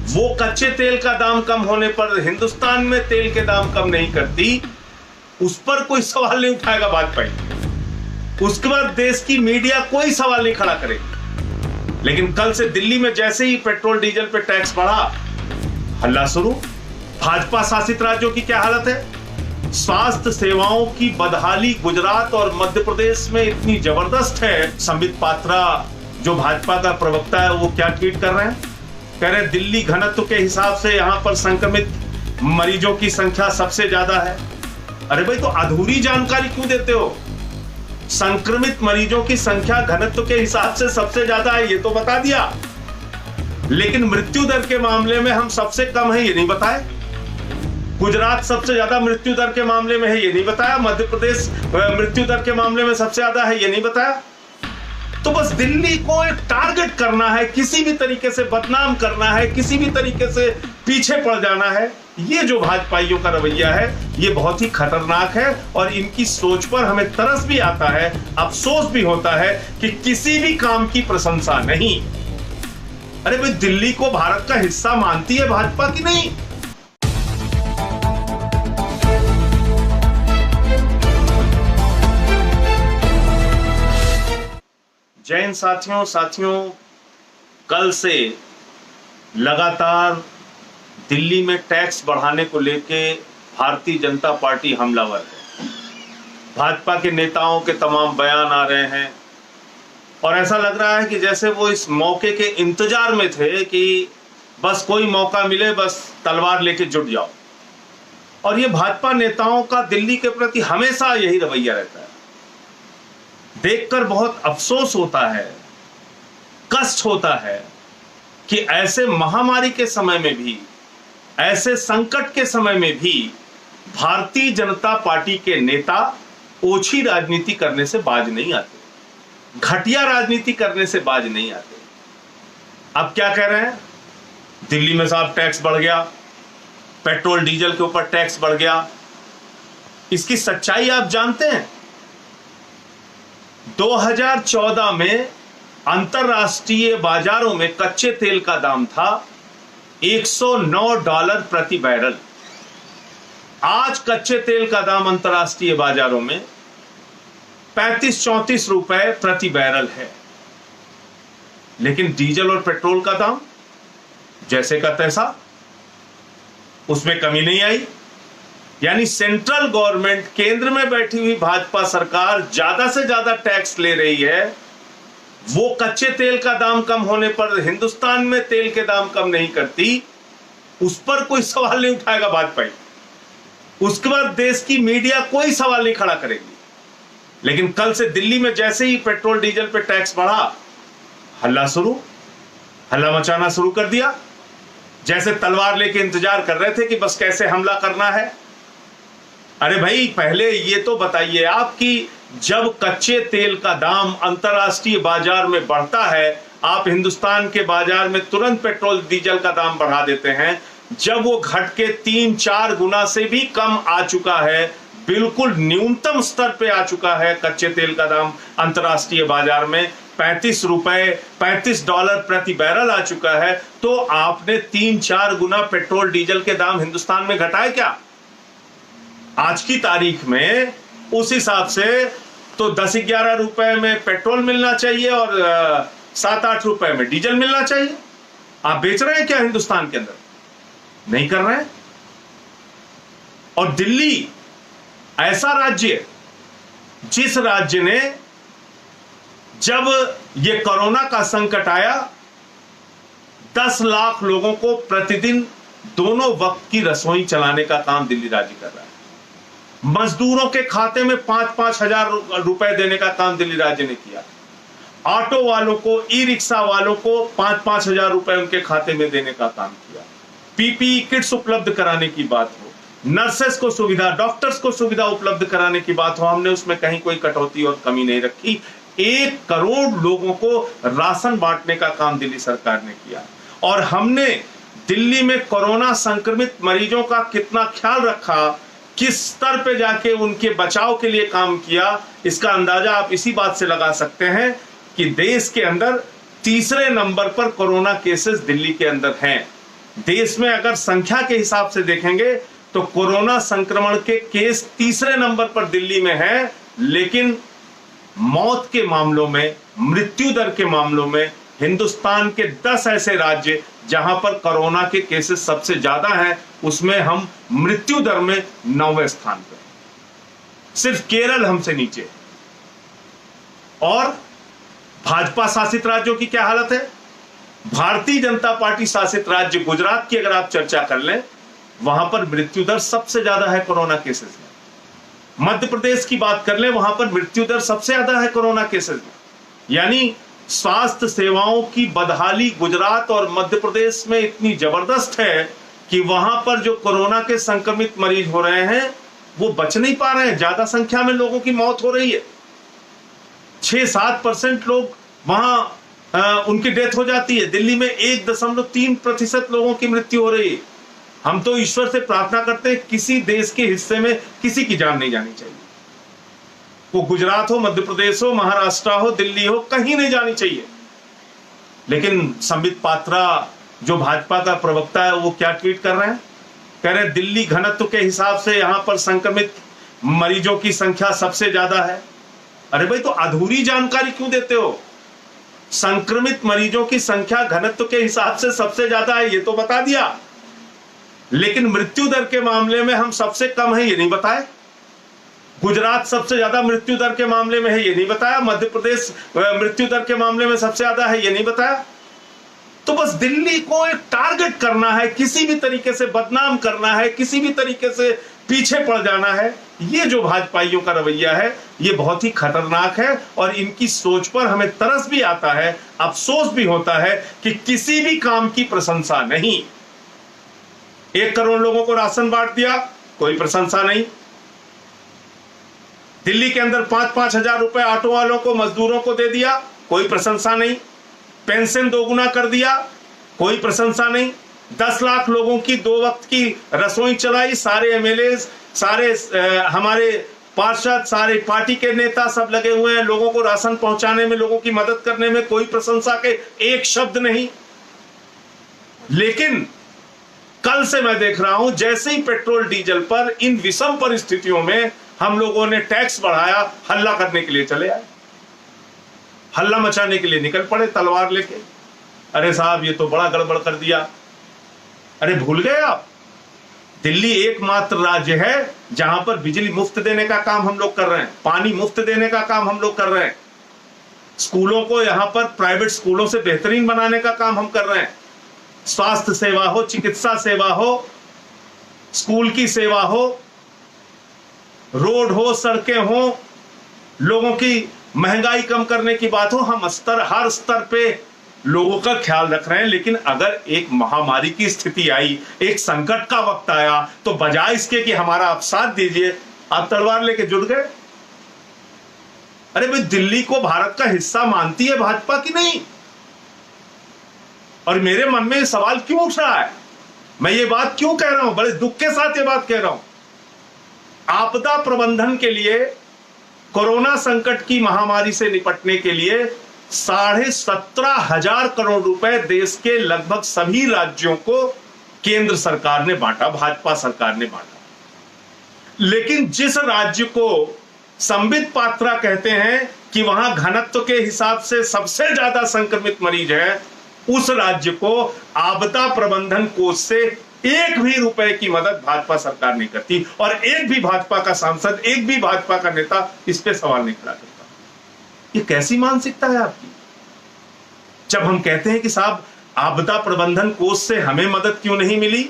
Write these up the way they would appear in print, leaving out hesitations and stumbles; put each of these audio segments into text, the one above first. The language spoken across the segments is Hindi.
वो कच्चे तेल का दाम कम होने पर हिंदुस्तान में तेल के दाम कम नहीं करती, उस पर कोई सवाल नहीं उठाएगा भाजपा। उसके बाद देश की मीडिया कोई सवाल नहीं खड़ा करेगी। लेकिन कल से दिल्ली में जैसे ही पेट्रोल डीजल पे टैक्स बढ़ा, हल्ला शुरू। भाजपा शासित राज्यों की क्या हालत है? स्वास्थ्य सेवाओं की बदहाली गुजरात और मध्य प्रदेश में इतनी जबरदस्त है। संबित पात्रा जो भाजपा का प्रवक्ता है, वो क्या ट्वीट कर रहे हैं? कह रहे हैं दिल्ली घनत्व के हिसाब से यहां पर संक्रमित मरीजों की संख्या सबसे ज्यादा है। अरे भाई, तो अधूरी जानकारी क्यों देते हो? संक्रमित मरीजों की संख्या घनत्व के हिसाब से सबसे ज्यादा है, ये तो बता दिया। लेकिन मृत्यु दर के मामले में हम सबसे कम है, ये नहीं बताए। गुजरात सबसे ज्यादा मृत्यु दर के मामले में है, ये नहीं बताया। मध्य प्रदेश मृत्यु दर के मामले में सबसे ज्यादा है, ये नहीं बताया। तो बस दिल्ली को एक टारगेट करना है, किसी भी तरीके से बदनाम करना है, किसी भी तरीके से पीछे पड़ जाना है। ये जो भाजपाइयों का रवैया है, ये बहुत ही खतरनाक है। और इनकी सोच पर हमें तरस भी आता है, अफसोस भी होता है कि किसी भी काम की प्रशंसा नहीं। अरे भाई, दिल्ली को भारत का हिस्सा मानती है भाजपा की नहीं? जय हिंद साथियों, कल से लगातार दिल्ली में टैक्स बढ़ाने को लेके भारतीय जनता पार्टी हमलावर है। भाजपा के नेताओं के तमाम बयान आ रहे हैं और ऐसा लग रहा है कि जैसे वो इस मौके के इंतजार में थे कि बस कोई मौका मिले, बस तलवार लेके जुट जाओ। और ये भाजपा नेताओं का दिल्ली के प्रति हमेशा यही रवैया रहता है। देखकर बहुत अफसोस होता है, कष्ट होता है कि ऐसे महामारी के समय में भी, ऐसे संकट के समय में भी भारतीय जनता पार्टी के नेता ओछी राजनीति करने से बाज नहीं आते, घटिया राजनीति करने से बाज नहीं आते। अब क्या कह रहे हैं? दिल्ली में साहब टैक्स बढ़ गया, पेट्रोल डीजल के ऊपर टैक्स बढ़ गया। इसकी सच्चाई आप जानते हैं? 2014 में अंतरराष्ट्रीय बाजारों में कच्चे तेल का दाम था $109 प्रति बैरल। आज कच्चे तेल का दाम अंतरराष्ट्रीय बाजारों में 35-34 रुपए प्रति बैरल है। लेकिन डीजल और पेट्रोल का दाम जैसे का तैसा, उसमें कमी नहीं आई। यानी सेंट्रल गवर्नमेंट, केंद्र में बैठी हुई भाजपा सरकार ज्यादा से ज्यादा टैक्स ले रही है। वो कच्चे तेल का दाम कम होने पर हिंदुस्तान में तेल के दाम कम नहीं करती, उस पर कोई सवाल नहीं उठाएगा भाजपा। उसके बाद देश की मीडिया कोई सवाल नहीं खड़ा करेगी। लेकिन कल से दिल्ली में जैसे ही पेट्रोल डीजल पे टैक्स बढ़ा, हल्ला मचाना शुरू कर दिया। जैसे तलवार लेके इंतजार कर रहे थे कि बस कैसे हमला करना है। अरे भाई, पहले ये तो बताइए आप कि जब कच्चे तेल का दाम अंतरराष्ट्रीय बाजार में बढ़ता है, आप हिंदुस्तान के बाजार में तुरंत पेट्रोल डीजल का दाम बढ़ा देते हैं। जब वो घट के 3-4 गुना से भी कम आ चुका है, बिल्कुल न्यूनतम स्तर पे आ चुका है कच्चे तेल का दाम अंतरराष्ट्रीय बाजार में, $35 प्रति बैरल आ चुका है, तो आपने 3-4 गुना पेट्रोल डीजल के दाम हिंदुस्तान में घटाए क्या? आज की तारीख में उस हिसाब से तो 10-11 रुपए में पेट्रोल मिलना चाहिए और 7-8 रुपए में डीजल मिलना चाहिए। आप बेच रहे हैं क्या हिंदुस्तान के अंदर? नहीं कर रहे हैं। और दिल्ली ऐसा राज्य, जिस राज्य ने जब ये कोरोना का संकट आया, 10 लाख लोगों को प्रतिदिन दोनों वक्त की रसोई चलाने का काम दिल्ली राज्य कर रहा है। मजदूरों के खाते में 5-5 हजार रुपए देने का काम दिल्ली राज्य ने किया। ऑटो वालों को, ई रिक्शा वालों को 5-5 हजार रुपए उनके खाते में देने का काम किया। पीपीई किट्स उपलब्ध कराने की बात हो, नर्सेस को सुविधा, डॉक्टर्स को सुविधा उपलब्ध कराने की बात हो, हमने उसमें कहीं कोई कटौती और कमी नहीं रखी। 1 करोड़ लोगों को राशन बांटने का काम दिल्ली सरकार ने किया। और हमने दिल्ली में कोरोना संक्रमित मरीजों का कितना ख्याल रखा, किस स्तर पे जाके उनके बचाव के लिए काम किया, इसका अंदाजा आप इसी बात से लगा सकते हैं कि देश के अंदर तीसरे नंबर पर कोरोना केसेस दिल्ली के अंदर हैं। देश में अगर संख्या के हिसाब से देखेंगे तो कोरोना संक्रमण के केस तीसरे नंबर पर दिल्ली में है, लेकिन मौत के मामलों में, मृत्यु दर के मामलों में हिंदुस्तान के 10 ऐसे राज्य जहां पर कोरोना के केसेस सबसे ज्यादा हैं, उसमें हम मृत्यु दर में 9वें स्थान पर, सिर्फ केरल हमसे नीचे। और भाजपा शासित राज्यों की क्या हालत है? भारतीय जनता पार्टी शासित राज्य गुजरात की अगर आप चर्चा कर लें, वहां पर मृत्यु दर सबसे ज्यादा है कोरोना केसेस में। मध्य प्रदेश की बात कर लें, वहां पर मृत्यु दर सबसे ज्यादा है कोरोना केसेस में। यानी स्वास्थ्य सेवाओं की बदहाली गुजरात और मध्य प्रदेश में इतनी जबरदस्त है कि वहां पर जो कोरोना के संक्रमित मरीज हो रहे हैं वो बच नहीं पा रहे हैं, ज्यादा संख्या में लोगों की मौत हो रही है। 6-7% लोग वहां उनकी डेथ हो जाती है। दिल्ली में 1.3% लोगों की मृत्यु हो रही है। हम तो ईश्वर से प्रार्थना करते हैं किसी देश के हिस्से में किसी की जान नहीं जानी चाहिए, वो गुजरात हो, मध्य प्रदेश हो, महाराष्ट्र हो, दिल्ली हो, कहीं नहीं जानी चाहिए। लेकिन संबित पात्रा जो भाजपा का प्रवक्ता है, वो क्या ट्वीट कर रहे हैं? कह रहे हैं दिल्ली घनत्व के हिसाब से यहां पर संक्रमित मरीजों की संख्या सबसे ज्यादा है। अरे भाई, तो अधूरी जानकारी क्यों देते हो? संक्रमित मरीजों की संख्या घनत्व के हिसाब से सबसे ज्यादा है, ये तो बता दिया, लेकिन मृत्यु दर के मामले में हम सबसे कम है, ये नहीं बताए। गुजरात सबसे ज्यादा मृत्यु दर के मामले में है, ये नहीं बताया। मध्य प्रदेश मृत्यु दर के मामले में सबसे ज्यादा है, ये नहीं बताया। तो बस दिल्ली को एक टारगेट करना है, किसी भी तरीके से बदनाम करना है, किसी भी तरीके से पीछे पड़ जाना है। ये जो भाजपाइयों का रवैया है, ये बहुत ही खतरनाक है और इनकी सोच पर हमें तरस भी आता है, अफसोस भी होता है कि किसी भी काम की प्रशंसा नहीं। 1 करोड़ लोगों को राशन बांट दिया, कोई प्रशंसा नहीं। दिल्ली के अंदर 5-5 हजार रुपए ऑटो वालों को, मजदूरों को दे दिया, कोई प्रशंसा नहीं। पेंशन 2 गुना कर दिया, कोई प्रशंसा नहीं। 10 लाख लोगों की 2 वक्त की रसोई चलाई, सारे एमएलए, सारे हमारे पार्षद, सारे पार्टी के नेता सब लगे हुए हैं लोगों को राशन पहुंचाने में, लोगों की मदद करने में, कोई प्रशंसा के एक शब्द नहीं। लेकिन कल से मैं देख रहा हूं, जैसे ही पेट्रोल डीजल पर इन विषम परिस्थितियों में हम लोगों ने टैक्स बढ़ाया, हल्ला करने के लिए चले आए, हल्ला मचाने के लिए निकल पड़े तलवार लेके। अरे साहब, ये तो बड़ा गड़बड़ कर दिया। अरे भूल गए आप, दिल्ली एकमात्र राज्य है जहां पर बिजली मुफ्त देने का काम हम लोग कर रहे हैं, पानी मुफ्त देने का काम हम लोग कर रहे हैं, स्कूलों को यहां पर प्राइवेट स्कूलों से बेहतरीन बनाने का काम हम कर रहे हैं। स्वास्थ्य सेवा हो, चिकित्सा सेवा हो, स्कूल की सेवा हो, रोड हो, सड़कें हो, लोगों की महंगाई कम करने की बात हो, हम हर स्तर पे लोगों का ख्याल रख रहे हैं। लेकिन अगर एक महामारी की स्थिति आई, एक संकट का वक्त आया, तो बजाय इसके कि हमारा आप साथ दीजिए, आप तलवार लेके जुड़ गए। अरे भाई, दिल्ली को भारत का हिस्सा मानती है भाजपा की नहीं? और मेरे मन में सवाल क्यों उठ रहा है, मैं ये बात क्यों कह रहा हूं, बड़े दुख के साथ ये बात कह रहा हूं। आपदा प्रबंधन के लिए, कोरोना संकट की महामारी से निपटने के लिए 17,500 करोड़ रुपए देश के लगभग सभी राज्यों को केंद्र सरकार ने बांटा, भाजपा सरकार ने बांटा। लेकिन जिस राज्य को संबित पात्रा कहते हैं कि वहां घनत्व के हिसाब से सबसे ज्यादा संक्रमित मरीज है, उस राज्य को आपदा प्रबंधन कोष से 1 भी रुपए की मदद भाजपा सरकार नहीं करती, और एक भी भाजपा का सांसद, एक भी भाजपा का नेता इस पे सवाल नहीं खड़ा करता। ये कैसी मानसिकता है आपकी? जब हम कहते हैं कि साहब आपदा प्रबंधन कोष से हमें मदद क्यों नहीं मिली,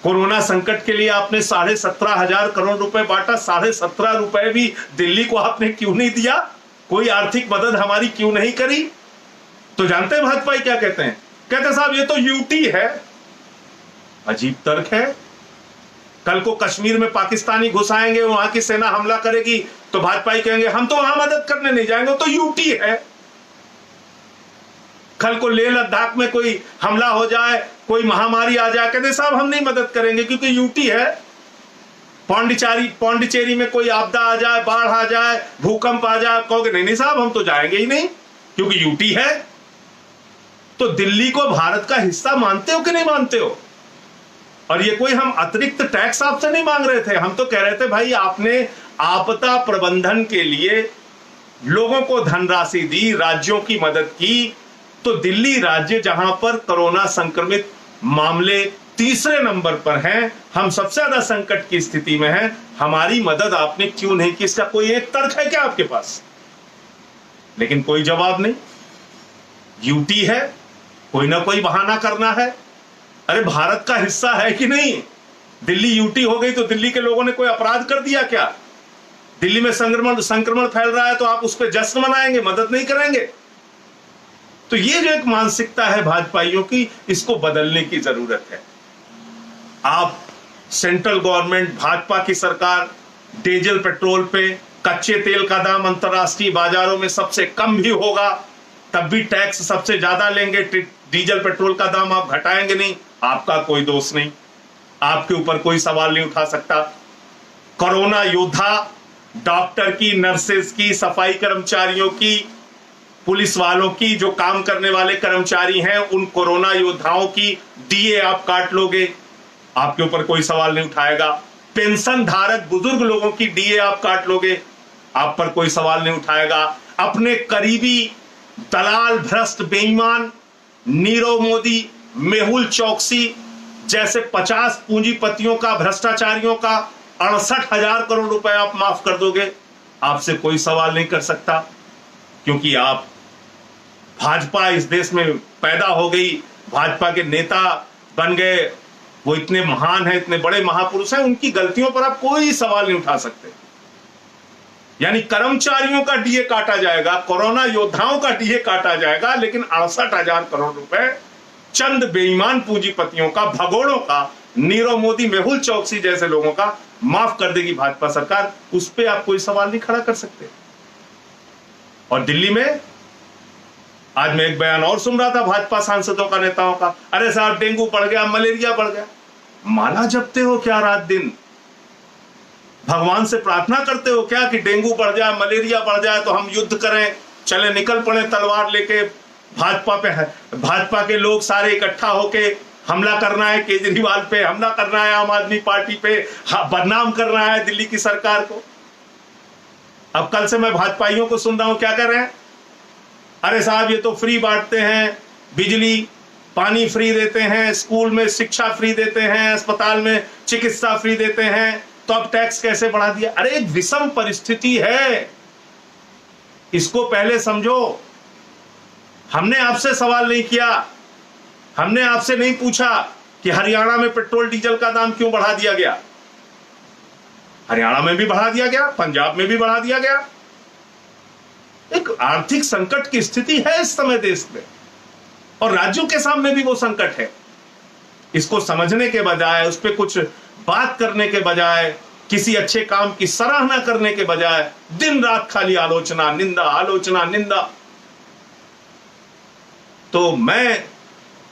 कोरोना संकट के लिए आपने 17,500 करोड़ रुपए बांटा, 17.5 रुपए भी दिल्ली को आपने क्यों नहीं दिया, कोई आर्थिक मदद हमारी क्यों नहीं करी? तो जानते हैं भाजपा क्या कहते हैं? कहते साहब ये तो यूटी है। अजीब तर्क है। कल को कश्मीर में पाकिस्तानी घुस आएंगे, वहां की सेना हमला करेगी, तो भाजपाई कहेंगे हम तो वहां मदद करने नहीं जाएंगे, तो यूटी है। कल को लेह लद्दाख में कोई हमला हो जाए, कोई महामारी आ जाए, कहते साहब हम नहीं मदद करेंगे क्योंकि यूटी है। पौंडीचेरी में कोई आपदा आ जाए, बाढ़ आ जाए, भूकंप आ जाए, कहोगे नहीं नहीं साहब हम तो जाएंगे ही नहीं क्योंकि यूटी है। तो दिल्ली को भारत का हिस्सा मानते हो कि नहीं मानते हो? और ये कोई हम अतिरिक्त टैक्स आपसे नहीं मांग रहे थे, हम तो कह रहे थे भाई आपने आपदा प्रबंधन के लिए लोगों को धनराशि दी, राज्यों की मदद की, तो दिल्ली राज्य जहां पर कोरोना संक्रमित मामले तीसरे नंबर पर हैं, हम सबसे ज्यादा संकट की स्थिति में हैं, हमारी मदद आपने क्यों नहीं की? इसका कोई एक तर्क है क्या आपके पास? लेकिन कोई जवाब नहीं। यूटी है, कोई ना कोई बहाना करना है। अरे भारत का हिस्सा है कि नहीं? दिल्ली यूटी हो गई तो दिल्ली के लोगों ने कोई अपराध कर दिया क्या? दिल्ली में संक्रमण फैल रहा है तो आप उस पर जश्न मनाएंगे, मदद नहीं करेंगे? तो ये जो एक मानसिकता है भाजपाइयों की, इसको बदलने की जरूरत है। आप सेंट्रल गवर्नमेंट, भाजपा की सरकार डीजल पेट्रोल पे, कच्चे तेल का दाम अंतरराष्ट्रीय बाजारों में सबसे कम भी होगा, तब भी टैक्स सबसे ज्यादा लेंगे। डीजल पेट्रोल का दाम आप घटाएंगे नहीं, आपका कोई दोष नहीं, आपके ऊपर कोई सवाल नहीं उठा सकता। कोरोना योद्धा, डॉक्टर की, नर्सेस की, सफाई कर्मचारियों की, पुलिस वालों की, जो काम करने वाले कर्मचारी हैं, उन कोरोना योद्धाओं की डीए आप काट लोगे, आपके ऊपर कोई सवाल नहीं उठाएगा। पेंशन धारक बुजुर्ग लोगों की डीए आप काट लोगे, आप पर कोई सवाल नहीं उठाएगा। अपने करीबी दलाल, भ्रष्ट, बेईमान नीरव मोदी, मेहुल चौकसी जैसे 50 पूंजीपतियों का, भ्रष्टाचारियों का 68,000 करोड़ रुपए आप माफ कर दोगे, आपसे कोई सवाल नहीं कर सकता, क्योंकि आप भाजपा इस देश में पैदा हो गई, भाजपा के नेता बन गए, वो इतने महान हैं, इतने बड़े महापुरुष हैं, उनकी गलतियों पर आप कोई सवाल नहीं उठा सकते। यानी कर्मचारियों का डीए काटा जाएगा, कोरोना योद्धाओं का डीए काटा जाएगा, लेकिन 68,000 करोड़ रुपए चंद बेईमान पूंजीपतियों का, भगोड़ों का, नीरव मोदी, मेहुल चौकसी जैसे लोगों का माफ कर देगी भाजपा सरकार। उस पर आप कोई सवाल नहीं खड़ा कर सकते। और दिल्ली में आज मैं एक बयान और सुन रहा था भाजपा सांसदों का, नेताओं का, अरे साहब डेंगू बढ़ गया, मलेरिया बढ़ गया। माला जपते हो क्या रात दिन? भगवान से प्रार्थना करते हो क्या कि डेंगू बढ़ जाए, मलेरिया बढ़ जाए तो हम युद्ध करें, चले निकल पड़े तलवार लेके, भाजपा पे है, भाजपा के लोग सारे इकट्ठा होके हमला करना है केजरीवाल पे, हमला करना है आम आदमी पार्टी पे, बदनाम करना है दिल्ली की सरकार को। अब कल से मैं भाजपाइयों को सुन रहा हूं, क्या कर रहे हैं? अरे साहब ये तो फ्री बांटते हैं, बिजली पानी फ्री देते हैं, स्कूल में शिक्षा फ्री देते हैं, अस्पताल में चिकित्सा फ्री देते हैं, तो अब टैक्स कैसे बढ़ा दिया? अरे एक विषम परिस्थिति है, इसको पहले समझो। हमने आपसे सवाल नहीं किया, हमने आपसे नहीं पूछा कि हरियाणा में पेट्रोल डीजल का दाम क्यों बढ़ा दिया गया। हरियाणा में भी बढ़ा दिया गया, पंजाब में भी बढ़ा दिया गया। एक आर्थिक संकट की स्थिति है इस समय देश में, और राज्यों के सामने भी वो संकट है। इसको समझने के बजाय, उस पर कुछ बात करने के बजाय, किसी अच्छे काम की सराहना करने के बजाय दिन रात खाली आलोचना, निंदा, आलोचना, निंदा। तो मैं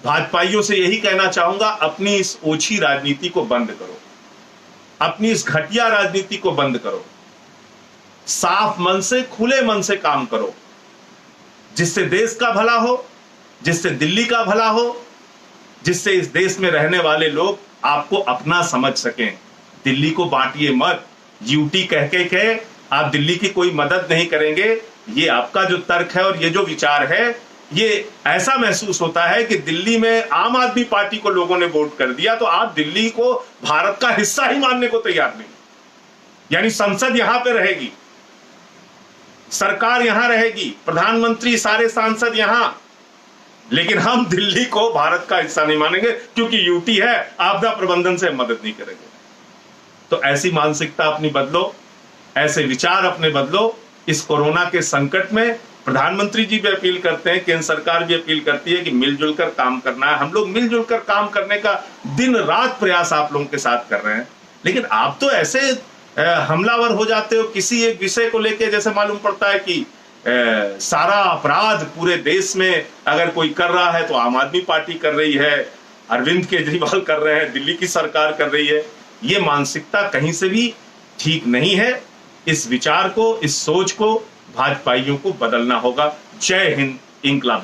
भाजपाइयों से यही कहना चाहूंगा, अपनी इस ओछी राजनीति को बंद करो, अपनी इस घटिया राजनीति को बंद करो, साफ मन से, खुले मन से काम करो, जिससे देश का भला हो, जिससे दिल्ली का भला हो, जिससे इस देश में रहने वाले लोग आपको अपना समझ सकें। दिल्ली को बांटिए मत, यूटी कह के आप दिल्ली की कोई मदद नहीं करेंगे। ये आपका जो तर्क है और ये जो विचार है, ये ऐसा महसूस होता है कि दिल्ली में आम आदमी पार्टी को लोगों ने वोट कर दिया तो आप दिल्ली को भारत का हिस्सा ही मानने को तैयार नहीं। यानी संसद यहां पे रहेगी, सरकार यहां रहेगी, प्रधानमंत्री, सारे सांसद यहां, लेकिन हम दिल्ली को भारत का हिस्सा नहीं मानेंगे क्योंकि यूटी है, आपदा प्रबंधन से मदद नहीं करेंगे। तो ऐसी मानसिकता अपनी बदलो, ऐसे विचार अपने बदलो। इस कोरोना के संकट में प्रधानमंत्री जी भी अपील करते हैं, केंद्र सरकार भी अपील करती है कि मिलजुल कर काम करना है। हम लोग मिलजुल कर काम करने का दिन रात प्रयास आप लोगों के साथ कर रहे हैं, लेकिन आप तो ऐसे हमलावर हो जाते हो किसी एक विषय को लेके, जैसे मालूम पड़ता है कि सारा अपराध पूरे देश में अगर कोई कर रहा है तो आम आदमी पार्टी कर रही है, अरविंद केजरीवाल कर रहे हैं, दिल्ली की सरकार कर रही है। ये मानसिकता कहीं से भी ठीक नहीं है। इस विचार को, इस सोच को भाजपाइयों को बदलना होगा। जय हिंद, इंकलाब।